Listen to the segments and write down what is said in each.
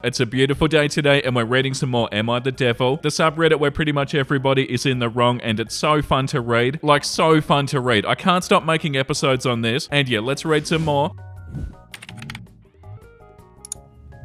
It's a beautiful day today and we're reading some more Am I the Devil? The subreddit where pretty much everybody is in the wrong and it's so fun to read. Like so fun to read. I can't stop making episodes on this. And yeah, let's read some more.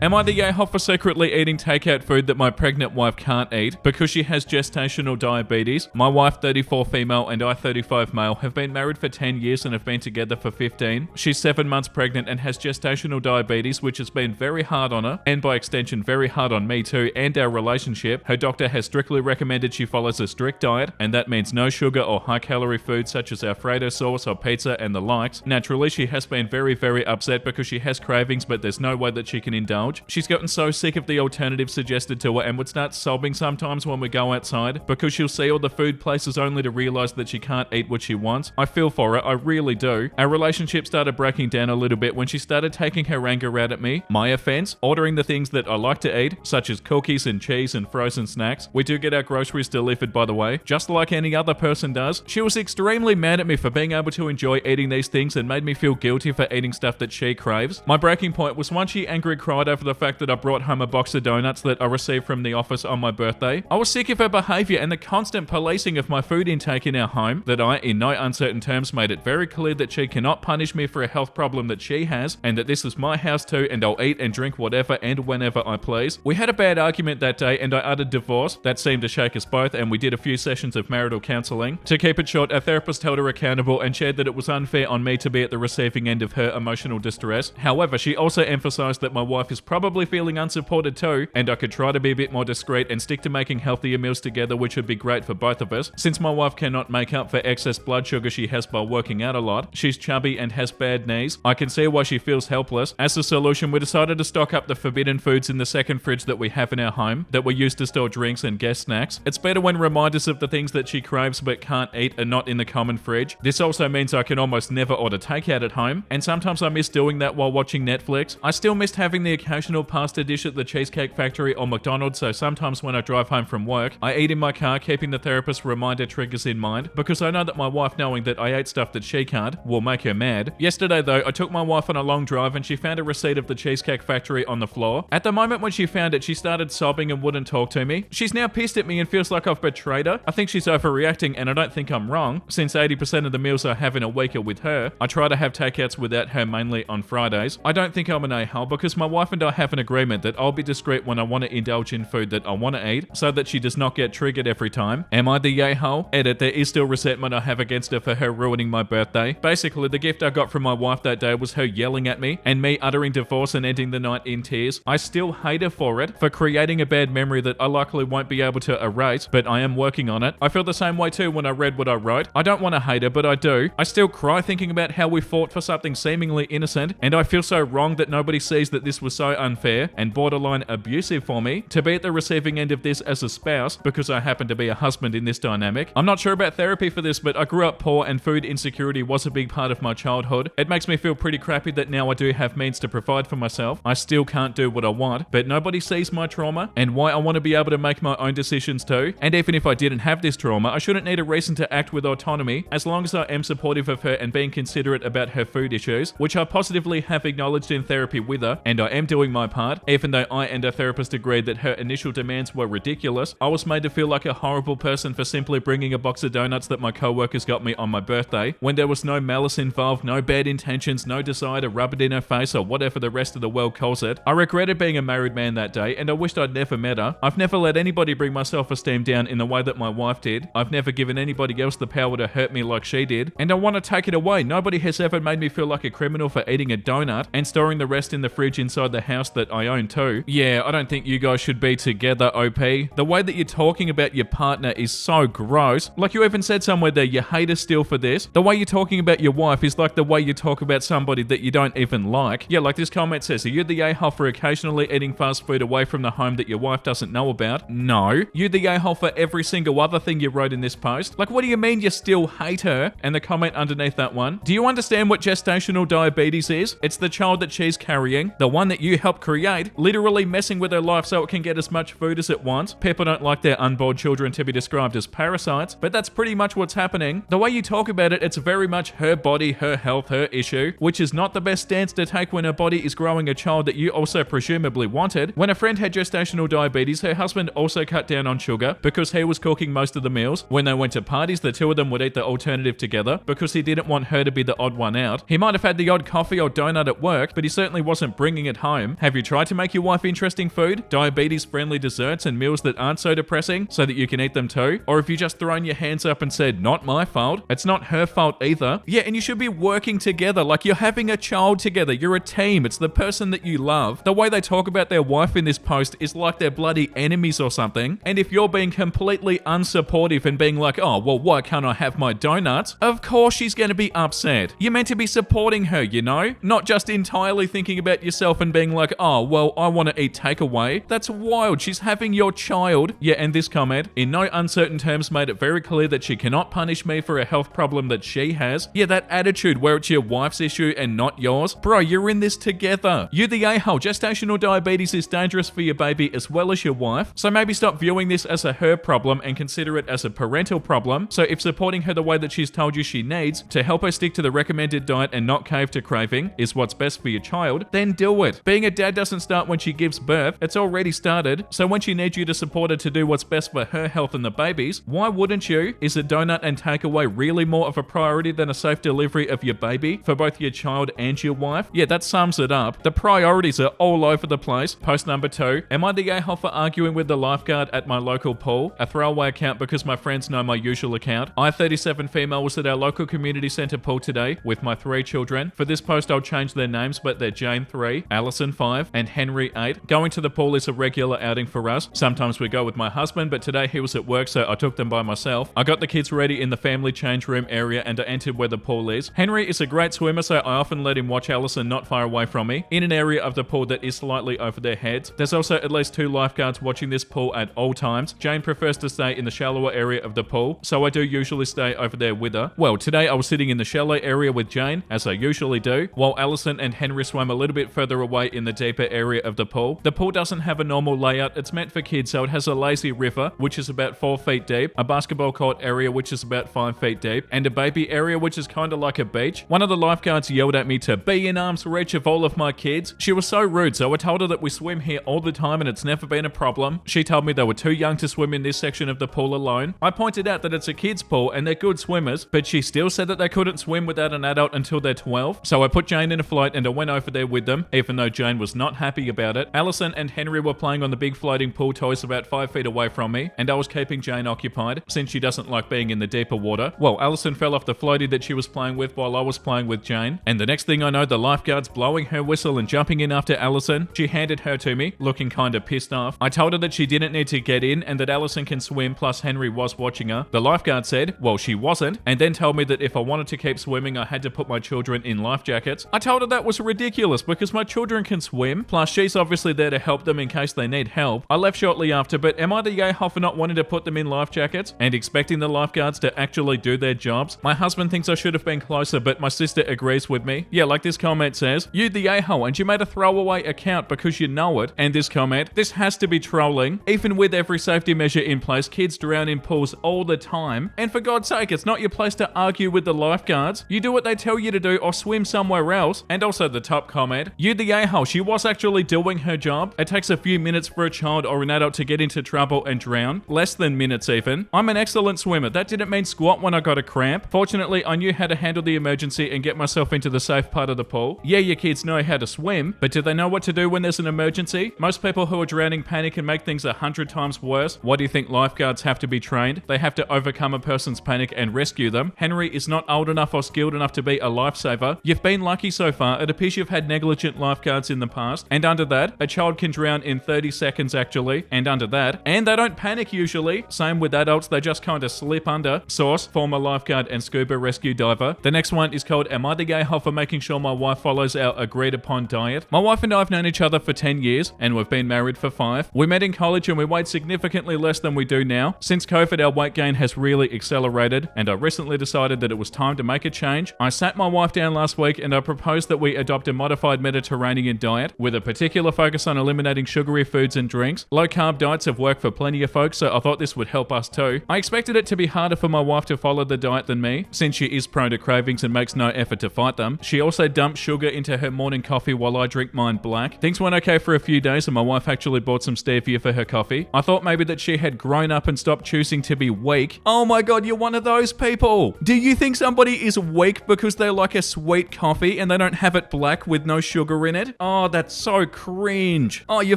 Am I the a-hole for secretly eating takeout food that my pregnant wife can't eat because she has gestational diabetes? My wife, 34 female, and I, 35 male, have been married for 10 years and have been together for 15. She's 7 months pregnant and has gestational diabetes, which has been very hard on her, and by extension very hard on me too, and our relationship. Her doctor has strictly recommended she follows a strict diet, and that means no sugar or high-calorie foods such as Alfredo sauce or pizza and the likes. Naturally, she has been very, very upset because she has cravings, but there's no way that she can indulge. She's gotten so sick of the alternatives suggested to her and would start sobbing sometimes when we go outside because she'll see all the food places only to realize that she can't eat what she wants. I feel for her, I really do. Our relationship started breaking down a little bit when she started taking her anger out at me, my offense, ordering the things that I like to eat, such as cookies and cheese and frozen snacks. We do get our groceries delivered, by the way, just like any other person does. She was extremely mad at me for being able to enjoy eating these things and made me feel guilty for eating stuff that she craves. My breaking point was when she angrily cried over the fact that I brought home a box of donuts that I received from the office on my birthday. I was sick of her behavior and the constant policing of my food intake in our home that I, in no uncertain terms, made it very clear that she cannot punish me for a health problem that she has and that this is my house too and I'll eat and drink whatever and whenever I please. We had a bad argument that day and I uttered divorce. That seemed to shake us both and we did a few sessions of marital counselling. To keep it short, our therapist held her accountable and shared that it was unfair on me to be at the receiving end of her emotional distress. However, she also emphasised that my wife is probably feeling unsupported too, and I could try to be a bit more discreet and stick to making healthier meals together, which would be great for both of us. Since my wife cannot make up for excess blood sugar she has by working out a lot, she's chubby and has bad knees. I can see why she feels helpless. As a solution, we decided to stock up the forbidden foods in the second fridge that we have in our home, that we use to store drinks and guest snacks. It's better when reminders of the things that she craves but can't eat are not in the common fridge. This also means I can almost never order takeout at home, and sometimes I miss doing that while watching Netflix. I still missed having the occasional pasta dish at the Cheesecake Factory or McDonald's, so sometimes when I drive home from work, I eat in my car, keeping the therapist's reminder triggers in mind, because I know that my wife knowing that I ate stuff that she can't will make her mad. Yesterday though, I took my wife on a long drive and she found a receipt of the Cheesecake Factory on the floor. At the moment when she found it, she started sobbing and wouldn't talk to me. She's now pissed at me and feels like I've betrayed her. I think she's overreacting and I don't think I'm wrong, since 80% of the meals I have in a week are with her. I try to have takeouts without her mainly on Fridays. I don't think I'm an a-hole because my wife and I have an agreement that I'll be discreet when I want to indulge in food that I want to eat so that she does not get triggered every time. Am I the a-hole? Edit, there is still resentment I have against her for her ruining my birthday. Basically, the gift I got from my wife that day was her yelling at me and me uttering divorce and ending the night in tears. I still hate her for it, for creating a bad memory that I likely won't be able to erase, but I am working on it. I feel the same way too when I read what I wrote. I don't want to hate her, but I do. I still cry thinking about how we fought for something seemingly innocent, and I feel so wrong that nobody sees that this was so unfair and borderline abusive for me to be at the receiving end of this as a spouse because I happen to be a husband in this dynamic. I'm not sure about therapy for this, but I grew up poor and food insecurity was a big part of my childhood. It makes me feel pretty crappy that now I do have means to provide for myself. I still can't do what I want, but nobody sees my trauma and why I want to be able to make my own decisions too. And even if I didn't have this trauma, I shouldn't need a reason to act with autonomy as long as I am supportive of her and being considerate about her food issues, which I positively have acknowledged in therapy with her, and I am doing my part. Even though I and her therapist agreed that her initial demands were ridiculous, I was made to feel like a horrible person for simply bringing a box of donuts that my co-workers got me on my birthday, when there was no malice involved, no bad intentions, no desire to rub it in her face or whatever the rest of the world calls it. I regretted being a married man that day, and I wished I'd never met her. I've never let anybody bring my self-esteem down in the way that my wife did. I've never given anybody else the power to hurt me like she did, and I want to take it away. Nobody has ever made me feel like a criminal for eating a donut and storing the rest in the fridge inside the house that I own too. Yeah, I don't think you guys should be together, OP. The way that you're talking about your partner is so gross. Like you even said somewhere there, you hate her still for this. The way you're talking about your wife is like the way you talk about somebody that you don't even like. Yeah, like this comment says, are you the a-hole for occasionally eating fast food away from the home that your wife doesn't know about? No. You the a-hole for every single other thing you wrote in this post? Like, what do you mean you still hate her? And the comment underneath that one, do you understand what gestational diabetes is? It's the child that she's carrying, the one that you you help create, literally messing with her life so it can get as much food as it wants. People don't like their unborn children to be described as parasites, but that's pretty much what's happening. The way you talk about it, it's very much her body, her health, her issue, which is not the best stance to take when her body is growing a child that you also presumably wanted. When a friend had gestational diabetes, her husband also cut down on sugar because he was cooking most of the meals. When they went to parties, the two of them would eat the alternative together because he didn't want her to be the odd one out. He might have had the odd coffee or donut at work, but he certainly wasn't bringing it home. Have you tried to make your wife interesting food? Diabetes-friendly desserts and meals that aren't so depressing so that you can eat them too? Or have you just thrown your hands up and said, not my fault? It's not her fault either. Yeah, and you should be working together, like you're having a child together. You're a team. It's the person that you love. The way they talk about their wife in this post is like they're bloody enemies or something. And if you're being completely unsupportive and being like, oh, well, why can't I have my donuts? Of course she's going to be upset. You're meant to be supporting her, you know? Not just entirely thinking about yourself and being like, oh, well, I want to eat takeaway. That's wild. She's having your child. Yeah, and this comment, in no uncertain terms, made it very clear that she cannot punish me for a health problem that she has. Yeah, that attitude where it's your wife's issue and not yours. Bro, you're in this together. You the a-hole. Gestational diabetes is dangerous for your baby as well as your wife. So maybe stop viewing this as a her problem and consider it as a parental problem. So if supporting her the way that she's told you she needs to help her stick to the recommended diet and not cave to craving is what's best for your child, then do it. Being a dad doesn't start when she gives birth. It's already started. So when she needs you to support her to do what's best for her health and the baby's, why wouldn't you? Is a donut and takeaway really more of a priority than a safe delivery of your baby for both your child and your wife? Yeah, that sums it up. The priorities are all over the place. Post number 2. Am I the a-hole for arguing with the lifeguard at my local pool? A throwaway account because my friends know my usual account. I, 37 female, was at our local community centre pool today with my 3 children. For this post, I'll change their names, but they're Jane 3, Allison 5, and Henry 8. Going to the pool is a regular outing for us. Sometimes we go with my husband, but today he was at work, so I took them by myself. I got the kids ready in the family change room area and I entered where the pool is. Henry is a great swimmer, so I often let him watch Allison not far away from me, in an area of the pool that is slightly over their heads. There's also at least 2 lifeguards watching this pool at all times. Jane prefers to stay in the shallower area of the pool, so I do usually stay over there with her. Well, today I was sitting in the shallow area with Jane, as I usually do, while Allison and Henry swam a little bit further away in the deeper area of the pool. The pool doesn't have a normal layout. It's meant for kids, so it has a lazy river, which is about 4 feet deep, a basketball court area, which is about 5 feet deep, and a baby area, which is kind of like a beach. One of the lifeguards yelled at me to be in arm's reach of all of my kids. She was so rude, so I told her that we swim here all the time and it's never been a problem. She told me they were too young to swim in this section of the pool alone. I pointed out that it's a kids pool and they're good swimmers, but she still said that they couldn't swim without an adult until they're 12. So I put Jane in a float and I went over there with them, even though Jane was not happy about it. Allison and Henry were playing on the big floating pool toys about 5 feet away from me, and I was keeping Jane occupied since she doesn't like being in the deeper water. Well, Allison fell off the floaty that she was playing with while I was playing with Jane, and the next thing I know, the lifeguard's blowing her whistle and jumping in after Allison. She handed her to me, looking kind of pissed off. I told her that she didn't need to get in and that Allison can swim, plus Henry was watching her. The lifeguard said, well, she wasn't, and then told me that if I wanted to keep swimming, I had to put my children in life jackets. I told her that was ridiculous because my children can swim, plus she's obviously there to help them in case they need help. I left shortly after, but am I the a-hole for not wanting to put them in life jackets and expecting the lifeguards to actually do their jobs? My husband thinks I should have been closer, but my sister agrees with me. Yeah, like this comment says, you the a-hole and you made a throwaway account because you know it. And this comment, this has to be trolling. Even with every safety measure in place, kids drown in pools all the time. And for God's sake, it's not your place to argue with the lifeguards. You do what they tell you to do or swim somewhere else. And also the top comment, you the a-hole, she was actually doing her job. It takes a few minutes for a child or an adult to get into trouble and drown. Less than minutes even. I'm an excellent swimmer. That didn't mean squat when I got a cramp. Fortunately, I knew how to handle the emergency and get myself into the safe part of the pool. Yeah, your kids know how to swim, but do they know what to do when there's an emergency? Most people who are drowning panic and make things 100 times worse. Why do you think lifeguards have to be trained? They have to overcome a person's panic and rescue them. Henry is not old enough or skilled enough to be a lifesaver. You've been lucky so far. It appears you've had negligent lifeguards in the past. And under that, a child can drown in 30 seconds actually. And under that, and they don't panic usually. Same with adults, they just kind of slip under. Source, former lifeguard and scuba rescue diver. The next one is called, am I the a-hole for making sure my wife follows our agreed upon diet? My wife and I have known each other for 10 years and we've been married for 5. We met in college and we weighed significantly less than we do now. Since COVID, our weight gain has really accelerated and I recently decided that it was time to make a change. I sat my wife down last week and I proposed that we adopt a modified Mediterranean diet, with a particular focus on eliminating sugary foods and drinks. Low-carb diets have worked for plenty of folks, so I thought this would help us too. I expected it to be harder for my wife to follow the diet than me, since she is prone to cravings and makes no effort to fight them. She also dumps sugar into her morning coffee while I drink mine black. Things went okay for a few days and my wife actually bought some stevia for her coffee. I thought maybe that she had grown up and stopped choosing to be weak. Oh my god, you're one of those people. Do you think somebody is weak because they like a sweet coffee and they don't have it black with no sugar in it? Oh, that's so cringe. Oh, you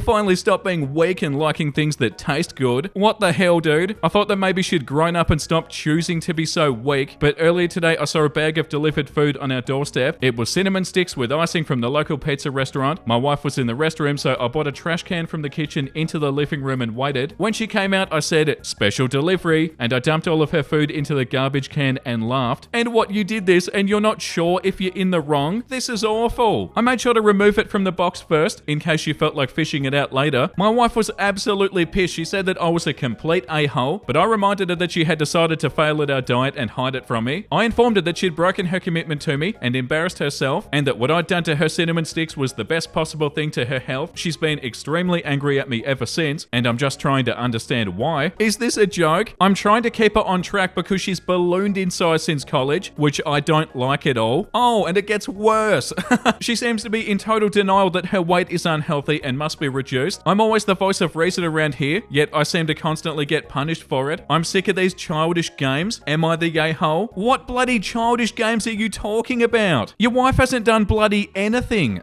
finally stopped being weak and liking things that taste good. What the hell, dude? I thought that maybe she'd grown up and stopped choosing to be so weak, but earlier today I saw a bag of delivered food on our doorstep. It was cinnamon sticks with icing from the local pizza restaurant. My wife was in the restroom, so I bought a trash can from the kitchen into the living room and waited. When she came out, I said, "Special delivery," and I dumped all of her food into the garbage can and laughed. And what, you did this and you're not sure if you're in the wrong? This is awful. I made sure to remove it from the box first, in case she felt like fishing it out later. My wife was absolutely pissed. She said that I was a complete a-hole, but I reminded her that she had decided to fail at our diet and hide it from me. I informed her that she'd broken her commitment to me and embarrassed herself, and that what I'd done to her cinnamon sticks was the best possible thing to her health. She's been extremely angry at me ever since, and I'm just trying to understand why. Is this a joke? I'm trying to keep her on track because she's ballooned in size since college, which I don't like at all. Oh, and it gets worse. She seems to be in total denial that her weight is unhealthy and must be reduced. I'm always the voice of reason around here, yet I seem to constantly get punished for it. I'm sick of these childish games. Am I the a-hole? What bloody childish games are you talking about? Your wife hasn't done bloody anything.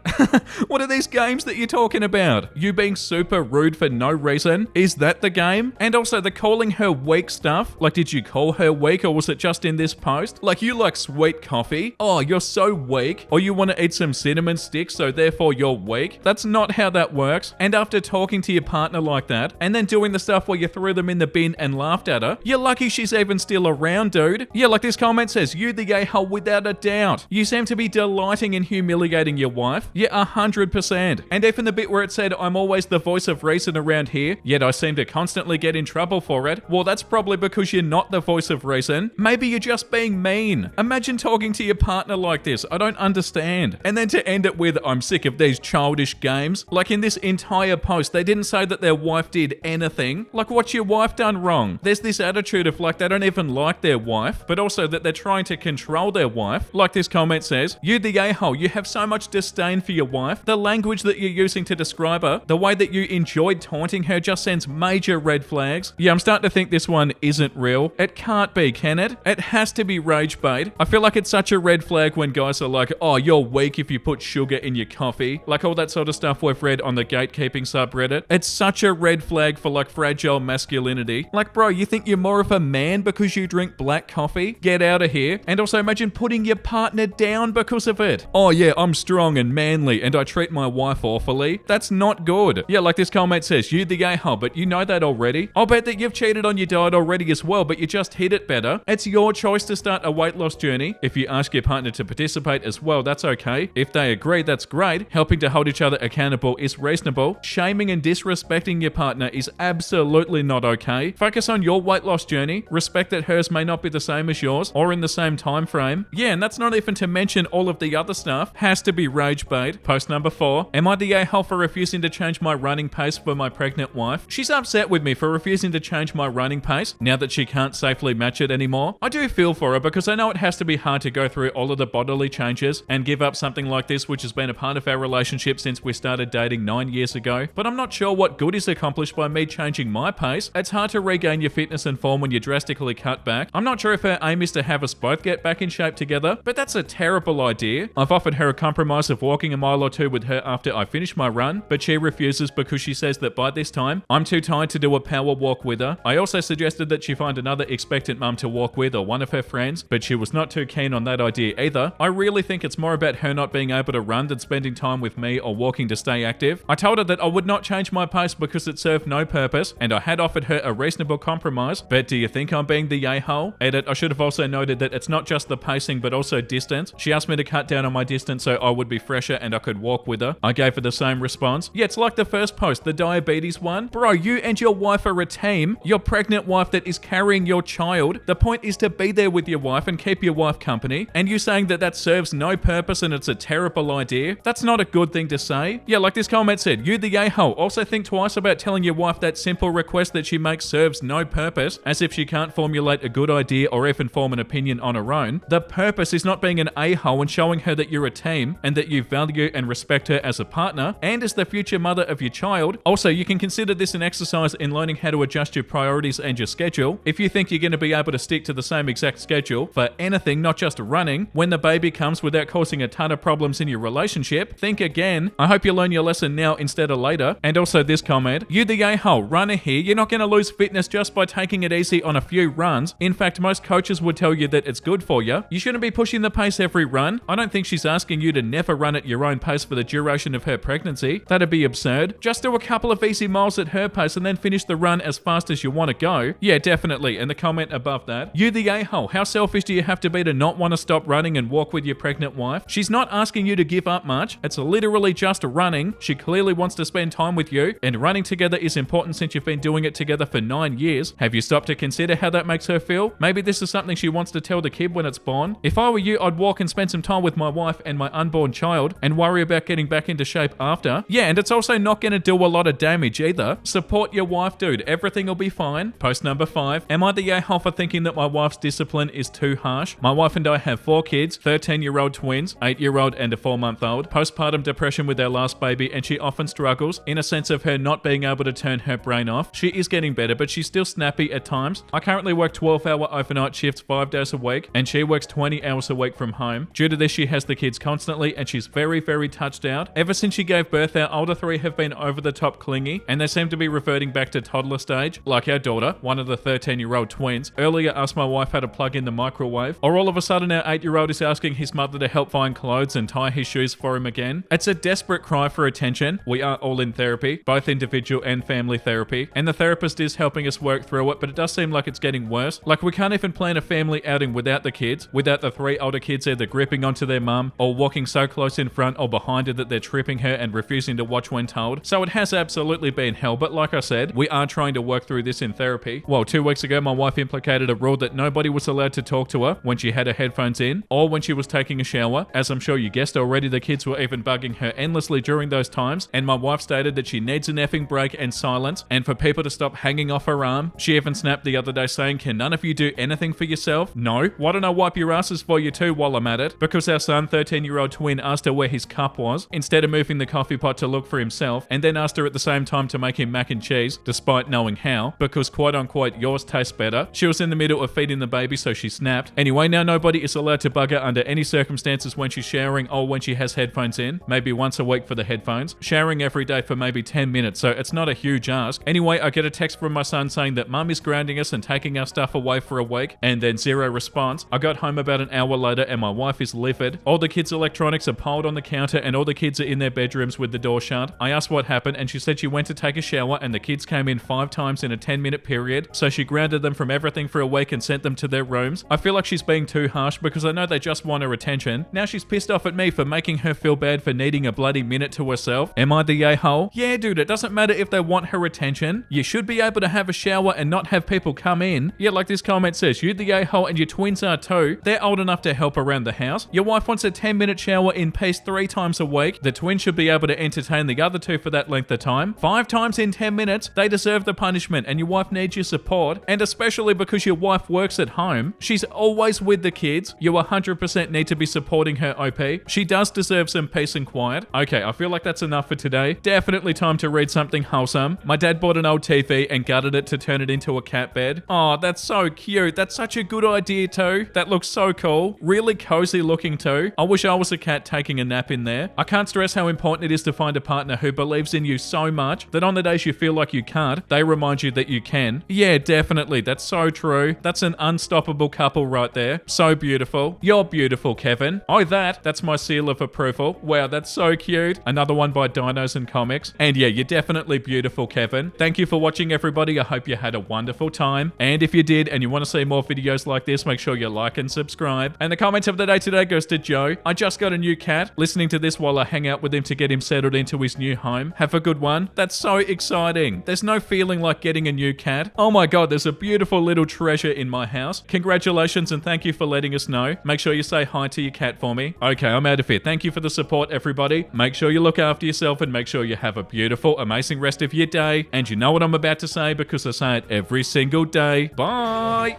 What are these games that you're talking about? You being super rude for no reason? Is that the game? And also the calling her weak stuff. Like, did you call her weak or was it just in this post? Like, you like sweet coffee? Oh, you're so weak. Or you want to eat some cinnamon sticks, so therefore you're weak? That's not how that works. And after talking to your partner like that, and then doing the stuff where you threw them in the bin and laughed at her, you're lucky she's even still around, dude. Yeah, like this comment says, you the a-hole without a doubt. You seem to be delighting in humiliating your wife. Yeah, 100%. And even the bit where it said, I'm always the voice of reason around here, yet I seem to constantly get in trouble for it. Well, that's probably because you're not the voice of reason. Maybe you're just being mean. Imagine talking to your partner like this. I don't understand. And then to end it with, I'm sick of these childish games. Like in this entire post, they didn't say that their wife did anything. Like, what's your wife done wrong? There's this attitude of like they don't even like their wife, but also that they're trying to control their wife. Like this comment says, you the a-hole, you have so much disdain for your wife. The language that you're using to describe her, the way that you enjoyed taunting her just sends major red flags. Yeah, I'm starting to think this one isn't real. It can't be, can it? It has to be rage bait. I feel like it's such a red flag when guys are like, oh, you're weak if you put sugar in your coffee. Like all that sort of stuff we've read on the gatekeeping subreddit. It's such a red flag for like fragile masculinity. Like, bro, you think you're more of a man because you drink black coffee? Get out of here. And also imagine putting your partner down because of it. Oh yeah, I'm strong and manly and I treat my wife awfully. That's not good. Yeah, like this comment says, you the a-hole, but you know that already. I'll bet that you've cheated on your diet already as well, but you just hit it better. It's your choice to start a weight loss journey. If you ask your partner to participate as well, that's okay. If they agree, that's great. Helping to hold each other accountable is reasonable. Shaming and disrespecting your partner is absolutely not okay. Focus on your weight loss journey. Respect that hers may not be the same as yours or in the same time frame. Yeah, and that's not even to mention all of the other stuff. Has to be rage bait. Post number 4. Am I the a-hole for refusing to change my running pace for my pregnant wife? She's upset with me for refusing to change my running pace now that she can't safely match it anymore. I do feel for her because I know it has to be hard to go through all of the bodily changes and give up something like this, which has been a part of our relationship since we started dating 9 years ago. But I'm not sure what good is accomplished by me changing my pace. It's hard to regain your fitness and form when you drastically cut back. I'm not sure if her aim is to have us both get back in shape together, but that's a terrible idea. I've offered her a compromise of walking a mile or two with her after I finish my run, but she refuses because she says that by this time, I'm too tired to do a power walk with her. I also suggested that she find another expectant mum to walk with or one of her friends, but she was not too keen on that idea either. I really think it's more about her not being able to run than spending time with me or walking to stay active. I told her that I would not change my pace because it served no purpose, and I had offered her a reasonable compromise, but do you think I'm being the a-hole? Edit, I should have also noted that it's not just the pacing but also distance. She asked me to cut down on my distance so I would be fresher and I could walk with her. I gave her the same response. Yeah, it's like the first post, the diabetes one. Bro, you and your wife are a team. Your pregnant wife that is carrying your child. The point is to be there with your wife and keep your wife company. And you saying that that serves no purpose and it's a terrible idea? That's not a good thing to say? Yeah, like this comment said, you the a-hole. Also think twice about telling your wife that simple request that she makes serves no purpose, as if she can't formulate a good idea or even form an opinion on her own. The purpose is not being an a-hole and showing her that you're a team and that you value and respect her as a partner and as the future mother of your child. Also, you can consider this an exercise in learning how to adjust your priorities and your schedule. If you think you're going to be able to stick to the same exact schedule for anything, not just running, when the baby comes without causing a ton of problems in your relationship, think again. I hope you learn your lesson now instead of later. And also this comment, you the a-hole, runner here, you're not going to lose fitness just by taking it easy on a few runs. In fact, most coaches would tell you that it's good for you. You shouldn't be pushing the pace every run. I don't think she's asking you to never run at your own pace for the duration of her pregnancy. That'd be absurd. Just do a couple of easy miles at her pace and then finish the run as fast as you want to go. Yeah, definitely. And the comment above that, you the a-hole, how selfish do you have to be to not want to stop running and walk with your pregnant wife? She's not asking you to give up much. It's literally just running. She clearly wants to spend time with you, and running together is important since you've been doing it together for 9 years. Have you stopped to consider how that makes her feel? Maybe this is something she wants to tell the kid when it's born. If I were you, I'd walk and spend some time with my wife and my unborn child and worry about getting back into shape after. Yeah, and it's also not going to do a lot of damage either. Support your wife, dude. Everything will be fine. Post number 5. Am I the a-hole for thinking that my wife's discipline is too harsh? My wife and I have 4 kids, 13-year-old twins, 8-year-old and a 4-month-old, postpartum depression with our last baby, and she often struggles in a sense of her not being able to turn her brain off. She is getting better, but she's still snappy at times. I currently work 12-hour overnight shifts 5 days a week, and she works 20 hours a week from home. Due to this, she has the kids constantly, and she's very, very touched out. Ever since she gave birth, our older 3 have been over the top clingy, and they seem to be reverting back to toddler stage, like our daughter, one of the 13-year-old twins, earlier asked my wife how to plug in the microwave, or all of a sudden our 8-year-old is asking his mother to help find clothes and tie his shoes for him again. It's a desperate cry for attention. We are all in therapy, both individual and family therapy, and the therapist is helping us work through it, but it does seem like it's getting worse. Like we can't even plan a family outing without the kids, without the 3 older kids either gripping onto their mum or walking so close in front or behind her that they're tripping her and refusing to watch when told. So it has absolutely been hell, but like I said, we are trying to work through this in therapy. Well, 2 weeks ago, my wife implicated a rule that nobody was allowed to talk to her when she had her headphones in or when she was taking a shower. As I'm sure you guessed already, the kids were even bugging her endlessly during those times, and my wife stated that she needs an effing break and silence and for people to stop hanging off her arm. She even snapped the other day saying, can none of you do anything for yourself? No. Why don't I wipe your asses for you too while I'm at it? Because our son, 13-year-old twin, asked her where his cup was instead of moving the coffee pot to look for himself, and then asked her at the same time to make him mac and cheese, despite knowing how, because quote unquote yours tastes better. She was in the middle of feeding the baby, so she snapped. Anyway, now nobody is allowed to bug her under any circumstances when she's showering or when she has headphones in, maybe once a week for the headphones, showering every day for maybe 10 minutes, so it's not a huge ask. Anyway, I get a text from my son saying that mum is grounding us and taking our stuff away for a week, and then zero response. I got home about an hour later and my wife is livid. All the kids' electronics are piled on the counter and all the kids are in their bedrooms with the door shut. I asked what happened and she said she went to take a shower and the kids came in 5 times in a 10-minute period, so she grounded them from everything for a week and sent them to their rooms. I feel like she's being too harsh because I know they just want her attention. Now she's pissed off at me for making her feel bad for needing a bloody minute to herself. Am I the a-hole? Yeah, dude, it doesn't matter if they want her attention. You should be able to have a shower and not have people come in. Yeah, like this comment says, you the a-hole and your twins are too. They're old enough to help around the house. Your wife wants a 10-minute shower in peace 3 times a week. The twins should be able to entertain the other 2 for that length of time. 5 times in 10 minutes. They deserve the punishment and your wife needs your support. And especially because your wife works at home. She's always with the kids. You 100% need to be supporting her, OP. She does deserve some peace and quiet. Okay, I feel like that's enough for today. Definitely time to read something wholesome. My dad bought an old TV and gutted it to turn it into a cat bed. Oh, that's so cute. That's such a good idea too. That looks so cool. Really cozy looking too. I wish I was a cat taking a nap in there. I can't stress how important it is to find a partner who believes in you so much that on the days you feel like you can't, they remind you that you can. Yeah, definitely. That's so true. That's an unstoppable couple right there. So beautiful. You're beautiful, Kevin. Oh, that's my seal of approval. Wow, that's so cute. Another one by Dinos and Comics. And yeah, you're definitely beautiful, Kevin. Thank you for watching, everybody. I hope you had a wonderful time. And if you did and you want to see more videos like this, make sure you like and subscribe. And the comment of the day today goes to Joe. I just got a new cat. Listening to this while I hang out with him to get him settled into his new home. Have a good one. That's so exciting. There's no feeling like getting a new cat. Oh my god, there's a beautiful little treasure in my house. Congratulations and thank you for letting us know. Make sure you say hi to your cat for me. Okay, I'm out of here. Thank you for the support, everybody. everybody. Make sure you look after yourself and make sure you have a beautiful, amazing rest of your day. And you know what I'm about to say because I say it every single day. Bye!